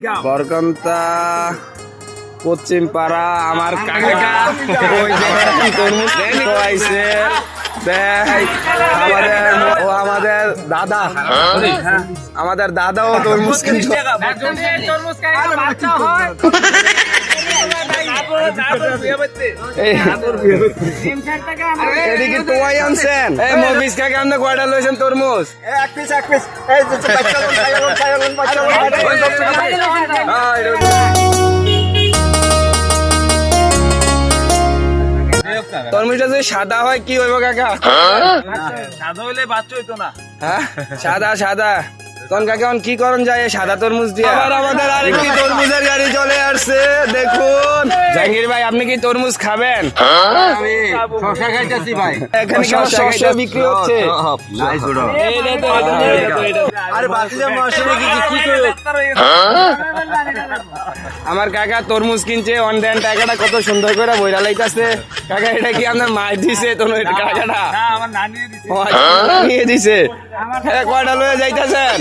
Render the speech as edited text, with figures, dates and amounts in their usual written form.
বরকন্তা পশ্চিম পাড়া আমার কাকা তরমুজ খাওয়াইছে আমাদের দাদা দাদাও তরমুজ কিনছে এদিকে তোমায় আনছেন এই মফিজ কাকা আপনি কয়টা লইছেন তরমুজ এক পিস এই যে তরমুজটা যদি সাদা হয় কি হইব কাকা? সাদা হইলে বাচ্চা হইতো না। হ্যাঁ সাদা তখন কাকা কি করণ যায় সাদা তরমুজ দিয়ে? আবার আমাদের আরেকটি তরমুজের গাড়ি চলে আসছে দেখুন। জাহাঙ্গীর ভাই আপনি কি তরমুজ খাবেন? আমি শসা খাইতেছি ভাই। এখানে শসা বিক্রি হচ্ছে। আরে বাতিজা মশলা কি করে? আমার কাকা তরমুজ কিনছে অন দেন টাকাটা কত সুন্দর করে বইরা লাইতাছে। কাকা এটা কি আপনার মা দিছে তো কাকাটা? না আমার নানি দিছে। নিয়ে দিছে কয়টা লয়ে যাইতাছেন?